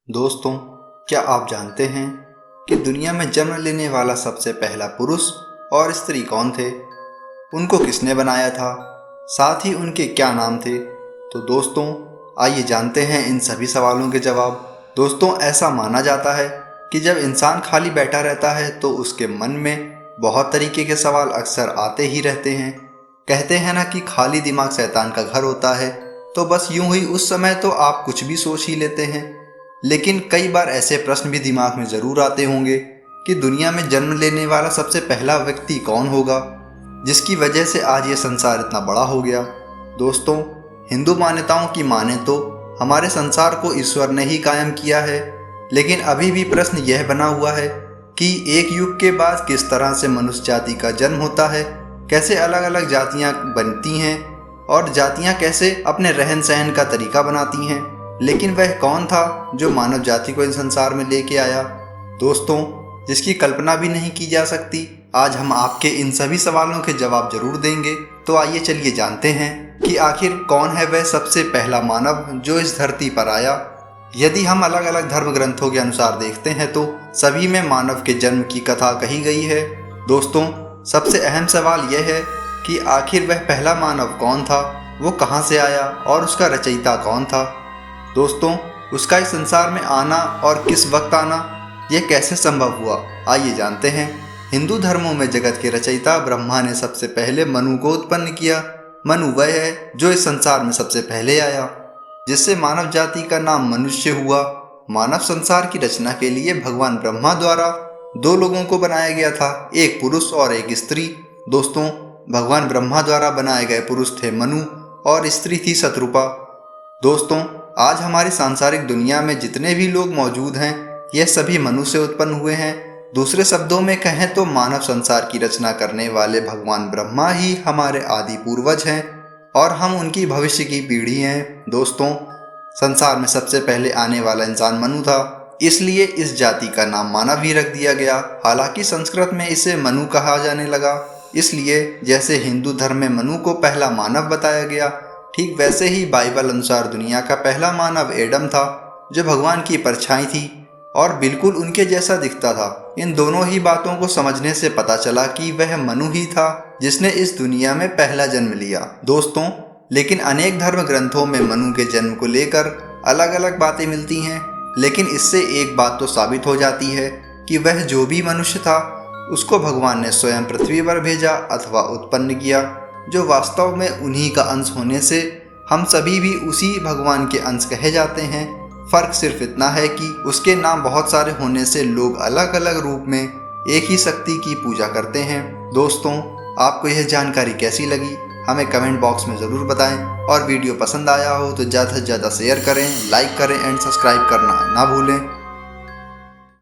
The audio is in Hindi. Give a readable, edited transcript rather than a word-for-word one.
दोस्तों, क्या आप जानते हैं कि दुनिया में जन्म लेने वाला सबसे पहला पुरुष और स्त्री कौन थे? उनको किसने बनाया था? साथ ही उनके क्या नाम थे? तो दोस्तों, आइए जानते हैं इन सभी सवालों के जवाब। दोस्तों, ऐसा माना जाता है कि जब इंसान खाली बैठा रहता है तो उसके मन में बहुत तरीके के सवाल अक्सर आते ही रहते हैं। कहते हैं ना कि खाली दिमाग शैतान का घर होता है। तो बस यूं ही उस समय तो आप कुछ भी सोच ही लेते हैं, लेकिन कई बार ऐसे प्रश्न भी दिमाग में ज़रूर आते होंगे कि दुनिया में जन्म लेने वाला सबसे पहला व्यक्ति कौन होगा, जिसकी वजह से आज ये संसार इतना बड़ा हो गया। दोस्तों, हिंदू मान्यताओं की माने तो हमारे संसार को ईश्वर ने ही कायम किया है, लेकिन अभी भी प्रश्न यह बना हुआ है कि एक युग के बाद किस तरह से मनुष्य जाति का जन्म होता है, कैसे अलग अलग जातियाँ बनती हैं और जातियाँ कैसे अपने रहन सहन का तरीका बनाती हैं। लेकिन वह कौन था जो मानव जाति को इस संसार में लेके आया? दोस्तों, जिसकी कल्पना भी नहीं की जा सकती। आज हम आपके इन सभी सवालों के जवाब जरूर देंगे। तो आइए चलिए जानते हैं कि आखिर कौन है वह सबसे पहला मानव जो इस धरती पर आया। यदि हम अलग अलग धर्म ग्रंथों के अनुसार देखते हैं तो सभी में मानव के जन्म की कथा कही गई है। दोस्तों, सबसे अहम सवाल यह है कि आखिर वह पहला मानव कौन था, वो कहाँ से आया और उसका रचयिता कौन था। दोस्तों, उसका इस संसार में आना और किस वक्त आना, यह कैसे संभव हुआ, आइए जानते हैं। हिंदू धर्मों में जगत के रचयिता ब्रह्मा ने सबसे पहले मनु को उत्पन्न किया। मनु वह है जो इस संसार में सबसे पहले आया, जिससे मानव जाति का नाम मनुष्य हुआ। मानव संसार की रचना के लिए भगवान ब्रह्मा द्वारा दो लोगों को बनाया गया था, एक पुरुष और एक स्त्री। दोस्तों, भगवान ब्रह्मा द्वारा बनाए गए पुरुष थे मनु और स्त्री थी शत्रुपा। दोस्तों, आज हमारी सांसारिक दुनिया में जितने भी लोग मौजूद हैं, यह सभी मनु से उत्पन्न हुए हैं। दूसरे शब्दों में कहें तो मानव संसार की रचना करने वाले भगवान ब्रह्मा ही हमारे आदि पूर्वज हैं और हम उनकी भविष्य की पीढ़ी हैं। दोस्तों, संसार में सबसे पहले आने वाला इंसान मनु था, इसलिए इस जाति का नाम मानव ही रख दिया गया। हालांकि संस्कृत में इसे मनु कहा जाने लगा, इसलिए जैसे हिंदू धर्म में मनु को पहला मानव बताया गया, ठीक वैसे ही बाइबल अनुसार दुनिया का पहला मानव एडम था, जो भगवान की परछाई थी और बिल्कुल उनके जैसा दिखता था। इन दोनों ही बातों को समझने से पता चला कि वह मनु ही था जिसने इस दुनिया में पहला जन्म लिया। दोस्तों, लेकिन अनेक धर्म ग्रंथों में मनु के जन्म को लेकर अलग अलग बातें मिलती हैं, लेकिन इससे एक बात तो साबित हो जाती है कि वह जो भी मनुष्य था उसको भगवान ने स्वयं पृथ्वी पर भेजा अथवा उत्पन्न किया, जो वास्तव में उन्हीं का अंश होने से हम सभी भी उसी भगवान के अंश कहे जाते हैं। फर्क सिर्फ इतना है कि उसके नाम बहुत सारे होने से लोग अलग अलग रूप में एक ही शक्ति की पूजा करते हैं। दोस्तों, आपको यह जानकारी कैसी लगी, हमें कमेंट बॉक्स में ज़रूर बताएं और वीडियो पसंद आया हो तो ज़्यादा से ज़्यादा शेयर करें, लाइक करें एंड सब्सक्राइब करना ना भूलें।